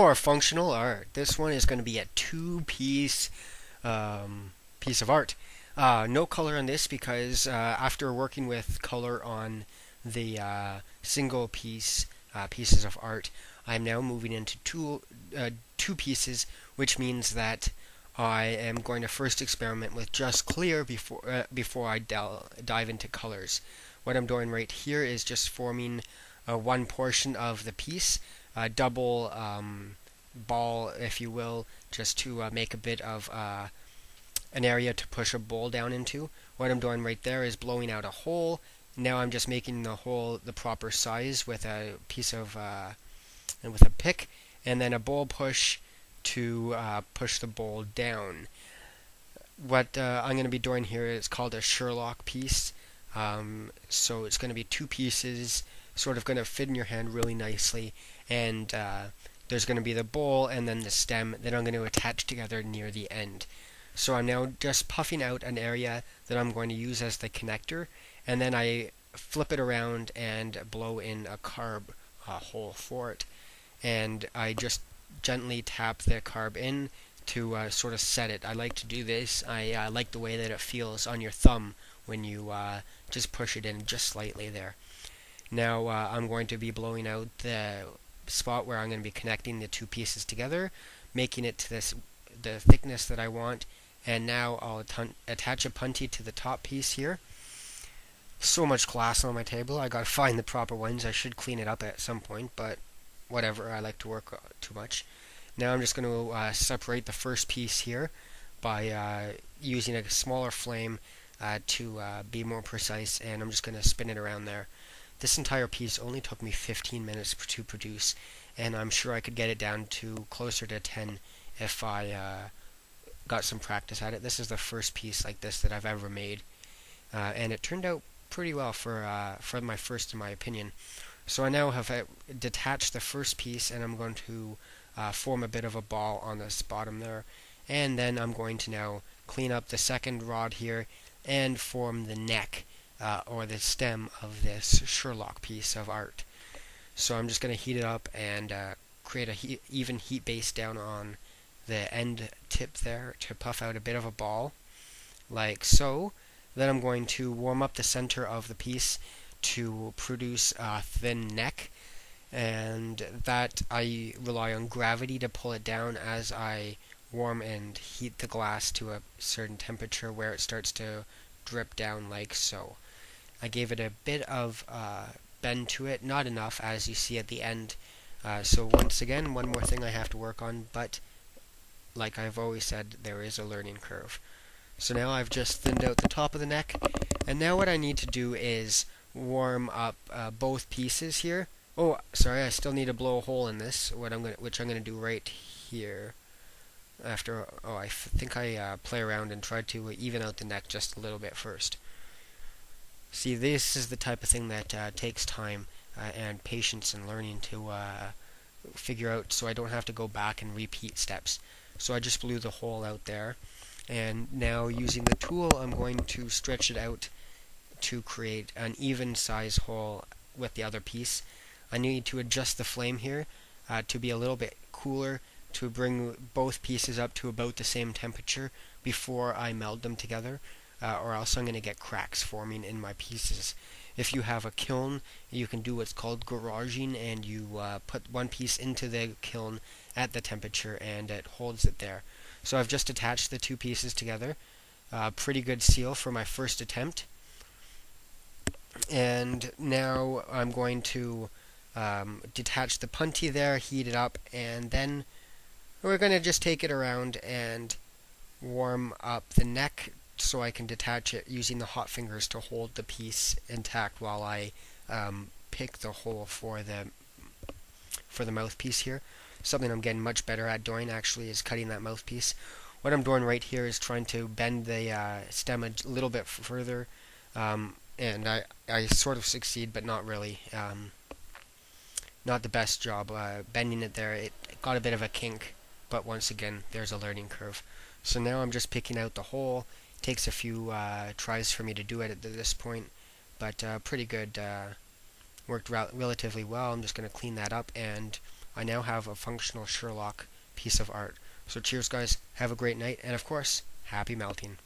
more functional art. This one is going to be a two-piece piece of art. No color on this because after working with color on the single pieces of art, I'm now moving into two pieces, which means that I am going to first experiment with just clear before I dive into colors. What I'm doing right here is just forming one portion of the piece, a double ball, if you will, just to make a bit of an area to push a bowl down into. What I'm doing right there is blowing out a hole. Now I'm just making the hole the proper size with a piece of and with a pick, and then a bowl push to push the bowl down. What I'm going to be doing here is called a Sherlock piece. So it's going to be two pieces, sort of going to fit in your hand really nicely, and there's going to be the bowl and then the stem that I'm going to attach together near the end. So I'm now just puffing out an area that I'm going to use as the connector, and then I flip it around and blow in a carb hole for it. And I just gently tap the carb in to sort of set it. I like to do this. I like the way that it feels on your thumb when you just push it in just slightly there. Now I'm going to be blowing out the spot where I'm going to be connecting the two pieces together, making it to the thickness that I want, and now I'll attach a punty to the top piece here. So much glass on my table. I gotta find the proper ones. I should clean it up at some point, but whatever. I like to work too much. Now I'm just going to separate the first piece here by using a smaller flame to be more precise, and I'm just going to spin it around there. This entire piece only took me 15 minutes to produce, and I'm sure I could get it down to closer to 10 if I got some practice at it. This is the first piece like this that I've ever made, and it turned out pretty well for my first, in my opinion. So I now have detached the first piece, and I'm going to form a bit of a ball on this bottom there, and then I'm going to now clean up the second rod here and form the neck or the stem of this Sherlock piece of art. So I'm just going to heat it up and create a even heat base down on the end tip there to puff out a bit of a ball, like so. Then I'm going to warm up the center of the piece to produce a thin neck, and that I rely on gravity to pull it down as I warm and heat the glass to a certain temperature where it starts to drip down like so. I gave it a bit of bend to it, not enough as you see at the end. So once again, one more thing I have to work on, but like I've always said, there is a learning curve. So now I've just thinned out the top of the neck, and now what I need to do is warm up both pieces here. Oh, sorry, I still need to blow a hole in this, which I'm gonna do right here. After, I think I play around and try to even out the neck just a little bit first. See, this is the type of thing that takes time and patience and learning to figure out, so I don't have to go back and repeat steps. So I just blew the hole out there, and now using the tool I'm going to stretch it out to create an even size hole with the other piece. I need to adjust the flame here to be a little bit cooler, to bring both pieces up to about the same temperature before I meld them together, or else I'm going to get cracks forming in my pieces. If you have a kiln, you can do what's called garaging, and you put one piece into the kiln at the temperature and it holds it there. So I've just attached the two pieces together. Pretty good seal for my first attempt. And now I'm going to detach the punty there, heat it up, and then we're going to just take it around and warm up the neck so I can detach it using the hot fingers to hold the piece intact while I pick the hole for the mouthpiece here. Something I'm getting much better at doing actually is cutting that mouthpiece. What I'm doing right here is trying to bend the stem a little bit further, and I sort of succeed, but not really. Not the best job bending it there. It got a bit of a kink, but once again, there's a learning curve. So now I'm just picking out the hole. It takes a few tries for me to do it at this point, but pretty good. Worked relatively well. I'm just going to clean that up and I now have a functional Sherlock piece of art. So cheers guys, have a great night, and of course, happy melting.